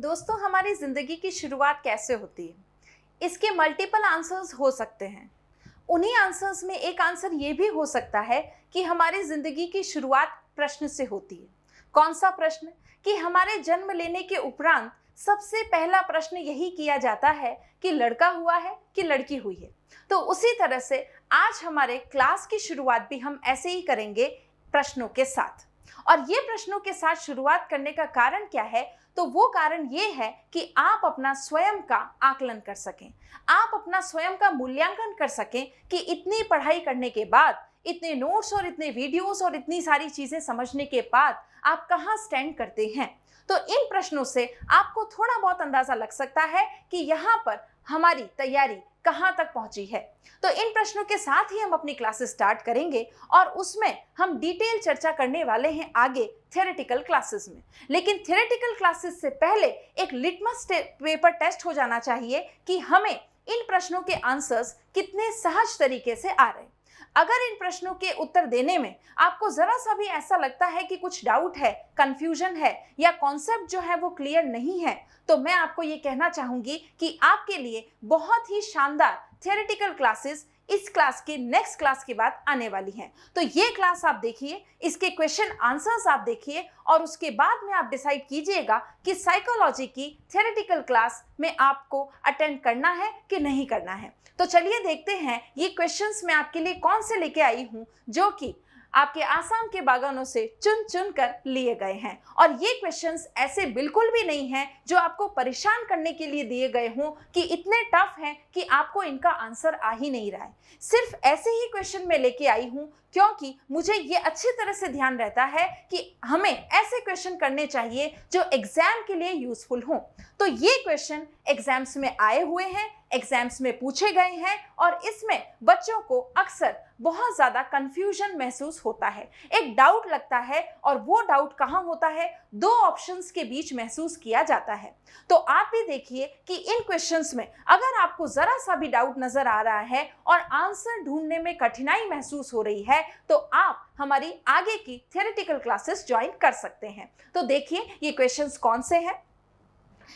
दोस्तों, हमारी जिंदगी की शुरुआत कैसे होती है? इसके मल्टीपल आंसर्स हो सकते हैं। उन्हीं आंसर्स में एक आंसर ये भी हो सकता है कि हमारी जिंदगी की शुरुआत प्रश्न से होती है। कौन सा प्रश्न? कि हमारे जन्म लेने के उपरांत सबसे पहला प्रश्न यही किया जाता है कि लड़का हुआ है कि लड़की हुई है। तो उसी तरह से आज हमारे क्लास की शुरुआत भी हम ऐसे ही करेंगे, प्रश्नों के साथ। और ये प्रश्नों के साथ शुरुआत करने का कारण क्या है? तो वो कारण ये है कि आप अपना स्वयं का आकलन कर सकें, आप अपना स्वयं का मूल्यांकन कर सकें कि इतनी पढ़ाई करने के बाद, इतने नोट्स और इतने वीडियोस और इतनी सारी चीजें समझने के बाद आप कहाँ स्टैंड करते हैं। तो इन प्रश्नों से आपको थोड़ा बहुत अंदाजा लग सकता है कि यहाँ पर हमारी तैयारी कहाँ तक पहुंची है। तो इन प्रश्नों के साथ ही हम अपनी क्लासेस स्टार्ट करेंगे और उसमें हम डिटेल चर्चा करने वाले हैं आगे थ्योरेटिकल क्लासेस में। लेकिन थ्योरेटिकल क्लासेस से पहले एक लिटमस पेपर टेस्ट हो जाना चाहिए कि हमें इन प्रश्नों के आंसर्स कितने सहज तरीके से आ रहे हैं। अगर इन प्रश्नों के उत्तर देने में आपको जरा सा भी ऐसा लगता है कि कुछ डाउट है, कंफ्यूजन है या कॉन्सेप्ट जो है वो क्लियर नहीं है, तो मैं आपको ये कहना चाहूंगी कि आपके लिए बहुत ही शानदार थ्योरेटिकल क्लासेस इस क्लास के नेक्स्ट क्लास के बाद आने वाली हैं। तो ये क्लास आप देखिए, इसके क्वेश्चन आंसर्स आप देखिए और उसके बाद में आप डिसाइड कीजिएगा कि साइकोलॉजी की थ्योरेटिकल क्लास में आपको अटेंड करना है कि नहीं करना है। तो चलिए देखते हैं ये क्वेश्चंस मैं आपके लिए कौन से लेके आई हूं, जो कि आपके आसाम के बागानों से चुन चुन कर लिए गए हैं। और ये क्वेश्चंस ऐसे बिल्कुल भी नहीं हैं जो आपको परेशान करने के लिए दिए गए हों कि इतने टफ हैं कि आपको इनका आंसर आ ही नहीं रहा है। सिर्फ ऐसे ही क्वेश्चन मैं लेके आई हूं क्योंकि मुझे ये अच्छी तरह से ध्यान रहता है कि हमें ऐसे क्वेश्चन करने चाहिए जो एग्जाम के लिए यूजफुल हों। तो ये क्वेश्चन एग्जाम्स में आए हुए हैं, एग्जाम्स में पूछे गए हैं और इसमें बच्चों को अक्सर बहुत ज्यादा कंफ्यूजन महसूस होता है, एक डाउट लगता है। और वो डाउट कहाँ होता है? दो ऑप्शंस के बीच महसूस किया जाता है। तो आप भी देखिए कि इन क्वेश्चंस में अगर आपको जरा सा भी डाउट नजर आ रहा है और आंसर ढूंढने में कठिनाई महसूस हो रही है, तो आप हमारी आगे की थ्योरेटिकल क्लासेस ज्वाइन कर सकते हैं। तो देखिए ये क्वेश्चंस कौन से हैं।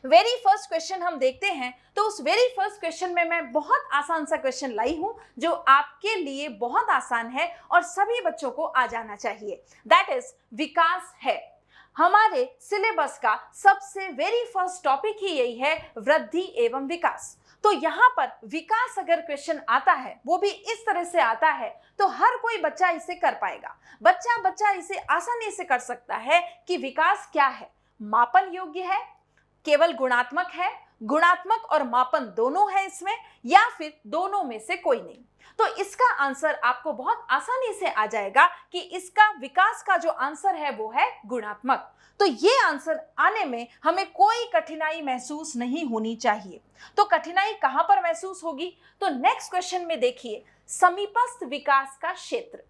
वेरी फर्स्ट क्वेश्चन हम देखते हैं। तो उस वेरी फर्स्ट क्वेश्चन में मैं बहुत आसान सा क्वेश्चन लाई हूं जो आपके लिए बहुत आसान है और सभी बच्चों को आ जाना चाहिए। दैट इज विकास है। हमारे सिलेबस का सबसे वेरी फर्स्ट टॉपिक ही यही है, वृद्धि एवं विकास। तो यहाँ पर विकास अगर क्वेश्चन आता है, वो भी इस तरह से आता है, तो हर कोई बच्चा इसे कर पाएगा। बच्चा इसे आसानी से कर सकता है कि विकास क्या है, मापन योग्य है, केवल गुणात्मक है, गुणात्मक और मापन दोनों है इसमें, या फिर दोनों में से कोई नहीं। तो इसका आंसर आपको बहुत आसानी से आ जाएगा कि इसका विकास का जो आंसर है वो है गुणात्मक। तो ये आंसर आने में हमें कोई कठिनाई महसूस नहीं होनी चाहिए। तो कठिनाई कहां पर महसूस होगी? तो नेक्स्ट क्वेश्चन में देखिए, समीपस्थ विकास का क्षेत्र,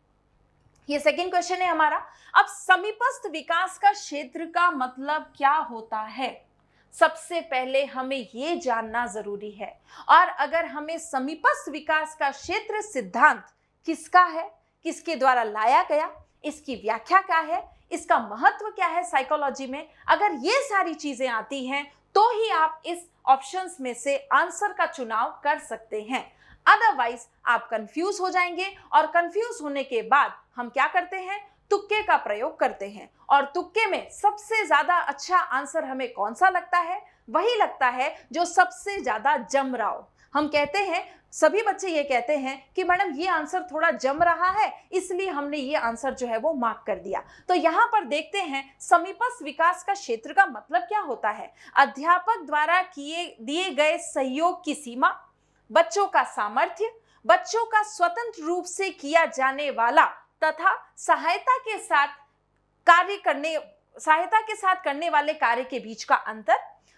ये सेकंड क्वेश्चन है हमारा। अब समीपस्थ विकास का क्षेत्र का मतलब क्या होता है? सबसे पहले हमें ये जानना जरूरी है। और अगर हमें समीपस्थ विकास का क्षेत्र सिद्धांत किसका है, किसके द्वारा लाया गया, इसकी व्याख्या क्या है, इसका महत्व क्या है साइकोलॉजी में, अगर ये सारी चीजें आती हैं तो ही आप इस ऑप्शंस में से आंसर का चुनाव कर सकते हैं। अदरवाइज आप कंफ्यूज हो जाएंगे और कंफ्यूज होने के बाद हम क्या करते हैं? तुक्के का प्रयोग करते हैं। और तुक्के में सबसे ज्यादा अच्छा आंसर हमें कौन सा लगता है? वही लगता है जो सबसे ज्यादा जम रहा हो। हम कहते हैं, सभी बच्चे ये कहते हैं कि मैडम ये आंसर थोड़ा जम रहा है, इसलिए हमने ये आंसर जो है वो मार्क कर दिया। तो यहाँ पर देखते हैं समीपस्थ विकास का क्षेत्र का मतलब क्या होता है। अध्यापक द्वारा दिए गए सहयोग की सीमा, बच्चों का सामर्थ्य, बच्चों का स्वतंत्र रूप से किया जाने वाला तथा सहायता के साथ करने वाले कार्य के बीच का अंतर,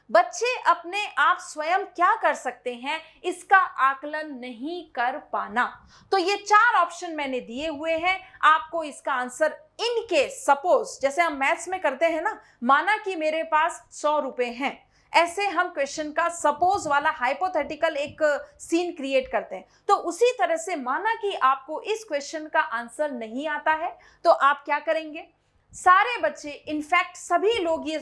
बच्चे अपने आप स्वयं क्या कर सकते हैं इसका आकलन नहीं कर पाना। तो ये चार ऑप्शन मैंने दिए हुए हैं। आपको इसका आंसर इन केस, सपोज जैसे हम मैथ्स में करते हैं ना, माना कि मेरे पास 100 रुपए हैं, ऐसे हम क्वेश्चन का सपोज वाला हाइपोथेटिकल एक सीन क्रिएट करते हैं। तो उसी तरह से माना कि आपको इस क्वेश्चन का आंसर नहीं आता है, तो आप क्या करेंगे? सारे बच्चे, इनफैक्ट सभी लोग, ये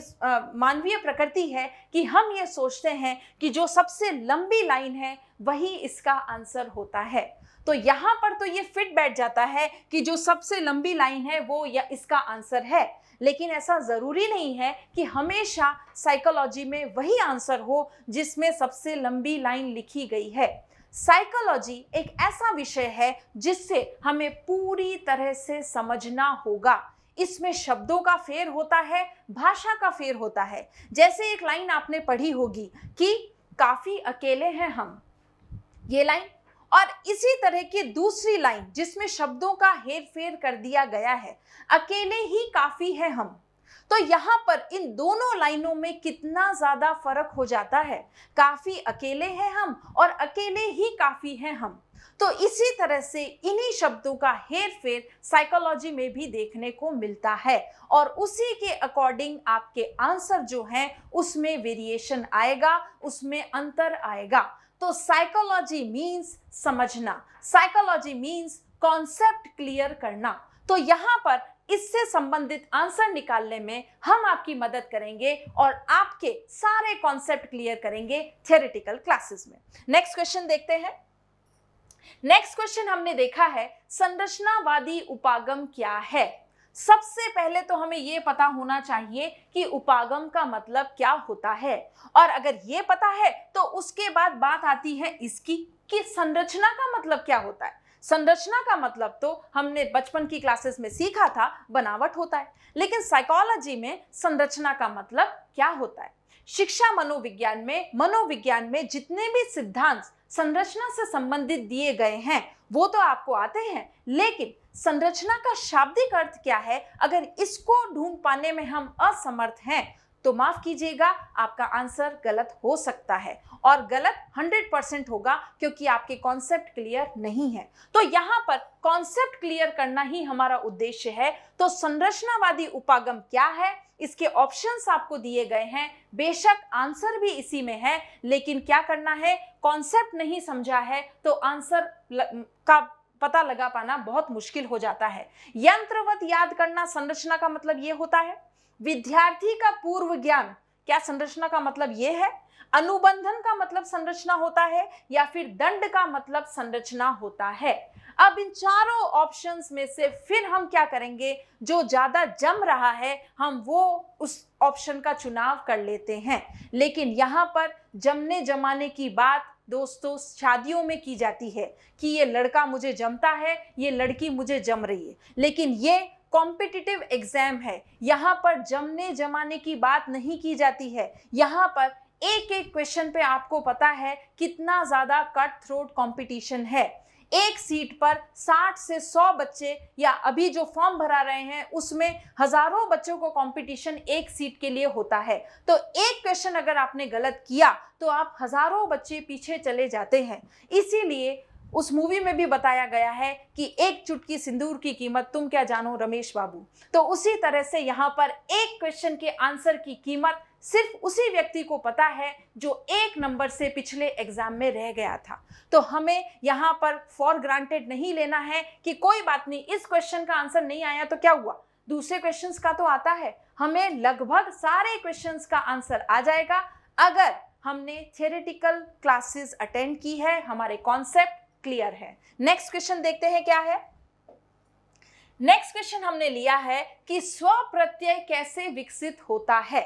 मानवीय प्रकृति है कि हम ये सोचते हैं कि जो सबसे लंबी लाइन है वही इसका आंसर होता है। तो यहाँ पर तो ये फिट बैठ जाता है कि जो सबसे लंबी लाइन है वो या इसका आंसर है, लेकिन ऐसा जरूरी नहीं है कि हमेशा साइकोलॉजी में वही आंसर हो जिसमें सबसे लंबी लाइन लिखी गई है। साइकोलॉजी एक ऐसा विषय है जिससे हमें पूरी तरह से समझना होगा। इसमें शब्दों का फेर होता है, भाषा का फेर होता है। जैसे एक लाइन आपने पढ़ी होगी कि काफी अकेले हैं हम, ये लाइन, और इसी तरह की दूसरी लाइन जिसमें शब्दों का हेर फेर कर दिया गया है, अकेले ही काफी है हम। तो यहाँ पर इन दोनों लाइनों में कितना ज्यादा फर्क हो जाता है। काफी अकेले हैं हम और अकेले ही काफी हैं हम। तो इसी तरह से इन्हीं शब्दों का हेर फेर साइकोलॉजी में भी देखने को मिलता है और उसी के अकॉर्डिंग आपके आंसर जो हैं उसमें वेरिएशन आएगा, उसमें अंतर आएगा। तो साइकोलॉजी मीन्स समझना, साइकोलॉजी मीन्स कॉन्सेप्ट क्लियर करना। तो यहाँ पर इससे संबंधित आंसर निकालने में हम आपकी मदद करेंगे और आपके सारे कॉन्सेप्ट क्लियर करेंगे थ्योरेटिकल क्लासेस में। नेक्स्ट क्वेश्चन देखते हैं। नेक्स्ट क्वेश्चन हमने देखा है संरचनावादी उपागम क्या है। सबसे पहले तो हमें यह पता होना चाहिए कि उपागम का मतलब क्या होता है, और अगर ये पता है तो उसके बाद बात आती है इसकी कि संरचना का मतलब क्या होता है। संरचना का मतलब तो हमने बचपन की क्लासेस में सीखा था, बनावट होता है, लेकिन साइकोलॉजी में संरचना का मतलब क्या होता है। शिक्षा मनोविज्ञान में जितने भी सिद्धांत संरचना से संबंधित दिए गए हैं वो तो आपको आते हैं, लेकिन संरचना का शाब्दिक अर्थ क्या है, अगर इसको ढूंढ पाने में हम असमर्थ हैं तो माफ कीजिएगा, आपका आंसर गलत हो सकता है, और गलत 100% होगा क्योंकि आपके कॉन्सेप्ट क्लियर नहीं है। तो यहाँ पर कॉन्सेप्ट क्लियर करना ही हमारा उद्देश्य है। तो संरचनावादी उपागम क्या है, इसके ऑप्शंस आपको दिए गए हैं, बेशक आंसर भी इसी में है, लेकिन क्या करना है, कॉन्सेप्ट नहीं समझा है तो आंसर का पता लगा पाना बहुत मुश्किल हो जाता है। यंत्रवत याद करना संरचना का मतलब यह होता है। विद्यार्थी का पूर्व ज्ञान, क्या संरचना का मतलब यह है। अनुबंधन का मतलब संरचना होता है, या फिर दंड का मतलब संरचना होता है। अब इन चारों ऑप्शंस में से फिर हम क्या करेंगे, जो ज्यादा जम रहा है हम वो उस ऑप्शन का चुनाव कर लेते हैं। लेकिन यहाँ पर जमने जमाने की बात दोस्तों शादियों में की जाती है कि ये लड़का मुझे जमता है, ये लड़की मुझे जम रही है, लेकिन ये कॉम्पिटिटिव एग्जाम है, यहाँ पर जमने जमाने की बात नहीं की जाती है। यहाँ पर एक एक क्वेश्चन पे आपको पता है कितना ज्यादा कट थ्रोट कंपटीशन है। एक सीट पर 60 से 100 बच्चे, या अभी जो फॉर्म भरा रहे हैं उसमें हजारों बच्चों को कंपटीशन एक सीट के लिए होता है। तो एक क्वेश्चन अगर आपने गलत किया तो आप हजारों बच्चे पीछे चले जाते हैं। इसीलिए उस मूवी में भी बताया गया है कि एक चुटकी सिंदूर की कीमत तुम क्या जानो रमेश बाबू। तो उसी तरह से यहाँ पर एक क्वेश्चन के आंसर की कीमत सिर्फ उसी व्यक्ति को पता है जो एक नंबर से पिछले एग्जाम में रह गया था। तो हमें यहाँ पर फॉर ग्रांटेड नहीं लेना है कि कोई बात नहीं, इस क्वेश्चन का आंसर नहीं आया तो क्या हुआ, दूसरे क्वेश्चंस का तो आता है। हमें लगभग सारे क्वेश्चंस का आंसर आ जाएगा अगर हमने थियोरेटिकल क्लासेस अटेंड की है, हमारे कॉन्सेप्ट क्लियर है। नेक्स्ट क्वेश्चन देखते हैं क्या है। नेक्स्ट क्वेश्चन हमने लिया है कि स्व प्रत्यय कैसे विकसित होता है।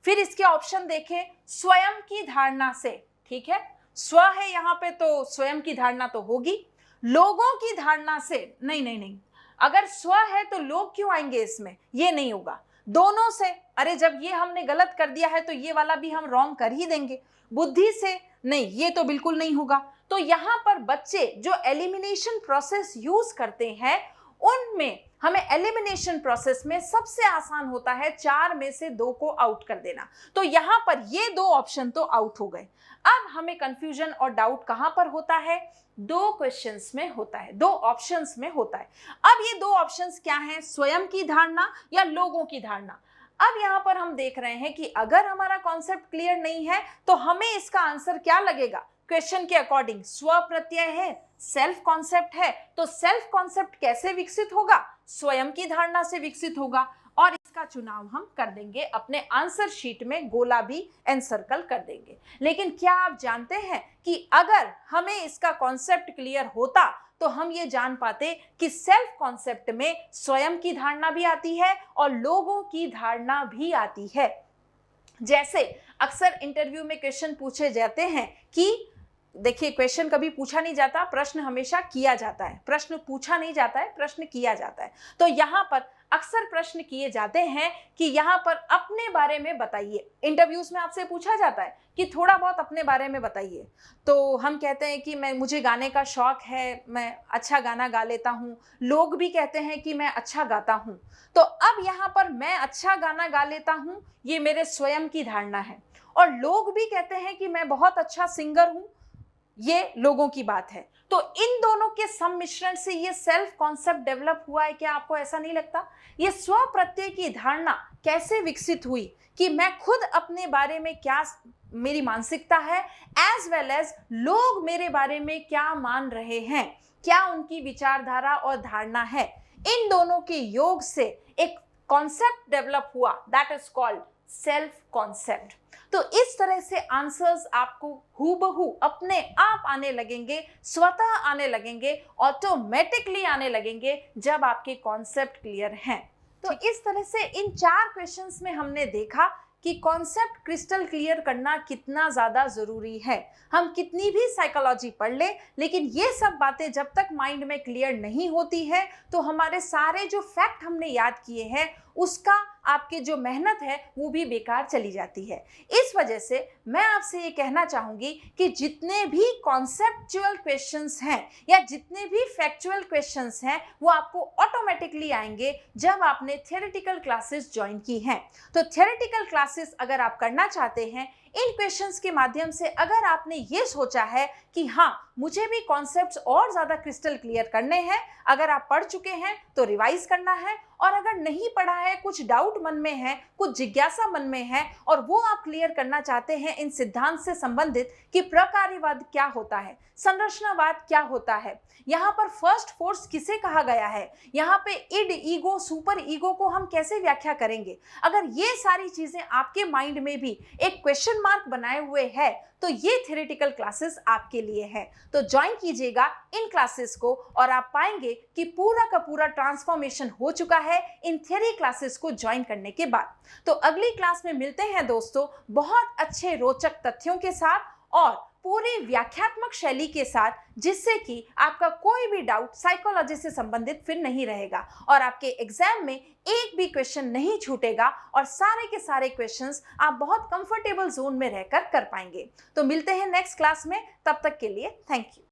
फिर इसके ऑप्शन देखें, स्वयं की धारणा से, ठीक है, स्व है यहाँ पे तो स्वयं की धारणा तो होगी, लोगों की धारणा से नहीं, अगर स्व है तो लोग क्यों आएंगे इसमें, ये नहीं होगा, दोनों से, अरे जब ये हमने गलत कर दिया है तो ये वाला भी हम रॉन्ग कर ही देंगे, बुद्धि से नहीं, ये तो बिल्कुल नहीं होगा। तो यहाँ पर बच्चे जो एलिमिनेशन प्रोसेस यूज करते हैं उनमें हमें एलिमिनेशन प्रोसेस में सबसे आसान होता है 4 में से 2 को आउट कर देना। तो यहाँ पर ये 2 ऑप्शन तो आउट हो गए। अब हमें कंफ्यूजन और डाउट कहां पर होता है, 2 क्वेश्चंस में होता है, 2 ऑप्शंस में होता है। अब ये 2 ऑप्शंस क्या हैं, स्वयं की धारणा या लोगों की धारणा। अब यहाँ पर हम देख रहे हैं कि अगर हमारा कॉन्सेप्ट क्लियर नहीं है तो हमें इसका आंसर क्या लगेगा, क्वेश्चन के अकॉर्डिंग स्व प्रत्यय है, सेल्फ कॉन्सेप्ट है, तो सेल्फ कॉन्सेप्ट कैसे विकसित होगा, स्वयं की धारणा से विकसित होगा। और इसका चुनाव हम कर देंगे, अपने आंसर शीट में गोला भी एनसर्कल कर देंगे। लेकिन क्या आप जानते हैं कि अगर हमें इसका कॉन्सेप्ट क्लियर होता तो हम ये जान पाते कि सेल्फ कॉन्सेप्ट में स्वयं की धारणा भी आती है और लोगों की धारणा भी आती है। जैसे अक्सर इंटरव्यू में क्वेश्चन पूछे जाते हैं कि देखिए, क्वेश्चन कभी पूछा नहीं जाता, प्रश्न हमेशा किया जाता है। प्रश्न पूछा नहीं जाता है, प्रश्न किया जाता है। तो यहाँ पर अक्सर प्रश्न किए जाते हैं कि यहाँ पर अपने बारे में बताइए। इंटरव्यूज में आपसे पूछा जाता है कि थोड़ा बहुत अपने बारे में बताइए। तो हम कहते हैं कि मुझे गाने का शौक है, मैं अच्छा गाना गा लेता हूँ। लोग भी कहते हैं कि मैं अच्छा गाता हूँ। तो अब यहाँ पर मैं अच्छा गाना गा लेता हूँ, ये मेरे स्वयं की धारणा है। और लोग भी कहते हैं कि मैं बहुत अच्छा सिंगर हूँ, ये लोगों की बात है। तो इन दोनों के सम्मिश्रण से ये सेल्फ कॉन्सेप्ट डेवलप हुआ है। क्या आपको ऐसा नहीं लगता? ये स्व प्रत्यय की धारणा कैसे विकसित हुई कि मैं खुद अपने बारे में क्या मेरी मानसिकता है, एज वेल एज लोग मेरे बारे में क्या मान रहे हैं, क्या उनकी विचारधारा और धारणा है। इन दोनों के योग से एक कॉन्सेप्ट डेवलप हुआ, that is called self concept. तो इस तरह से आंसर्स आपको हूबहू अपने आप आने लगेंगे, स्वतः आने लगेंगे, ऑटोमेटिकली आने लगेंगे जब आपके कॉन्सेप्ट क्लियर हैं। तो इस तरह से इन 4 क्वेश्चंस में हमने देखा कि कॉन्सेप्ट क्रिस्टल क्लियर करना कितना ज़्यादा ज़रूरी है। हम कितनी भी साइकोलॉजी पढ़ लें, लेकिन ये सब बातें जब तक माइंड में क्लियर नहीं होती है तो हमारे सारे जो फैक्ट हमने याद किए हैं उसका आपकी जो मेहनत है वो भी बेकार चली जाती है। इस वजह से मैं आपसे ये कहना चाहूँगी कि जितने भी कॉन्सेप्चुअल क्वेश्चंस हैं या जितने भी फैक्चुअल क्वेश्चंस हैं वो आपको ऑटोमेटिकली आएंगे जब आपने थियोरेटिकल क्लासेस ज्वाइन की हैं। तो थियोरेटिकल क्लासेस अगर आप करना चाहते हैं, इन क्वेश्चंस के माध्यम से अगर आपने ये सोचा है कि हाँ मुझे भी कॉन्सेप्ट्स और ज़्यादा क्रिस्टल क्लियर करने हैं, अगर आप पढ़ चुके हैं तो रिवाइज करना है, और अगर नहीं पढ़ा है, कुछ डाउट मन में है, कुछ जिज्ञासा मन में है और वो आप क्लियर करना चाहते हैं इन सिद्धांत से संबंधित कि प्रकार्यवाद क्या होता है, संरचनावाद क्या होता है, यहाँ पर फर्स्ट फोर्स किसे कहा गया है, यहाँ पे इड, ईगो, सुपर ईगो को हम कैसे व्याख्या करेंगे, अगर ये सारी चीजें आपके माइंड में भी एक क्वेश्चन मार्क बनाए हुए है तो ये थ्योरेटिकल क्लासेस आपके लिए है। तो ज्वाइन कीजिएगा इन क्लासेस को और आप पाएंगे कि पूरा का पूरा ट्रांसफॉर्मेशन हो चुका है इन थ्योरी क्लासेस को ज्वाइन करने के बाद। तो अगली क्लास में मिलते हैं दोस्तों, बहुत अच्छे रोचक तथ्यों के साथ और पूरी व्याख्यात्मक शैली के साथ, जिससे कि आपका कोई भी डाउट साइकोलॉजी से संबंधित फिर नहीं रहेगा और आपके एग्जाम में एक भी क्वेश्चन नहीं छूटेगा और सारे के सारे क्वेश्चंस आप बहुत कंफर्टेबल जोन में रहकर कर पाएंगे। तो मिलते हैं नेक्स्ट क्लास में, तब तक के लिए थैंक यू।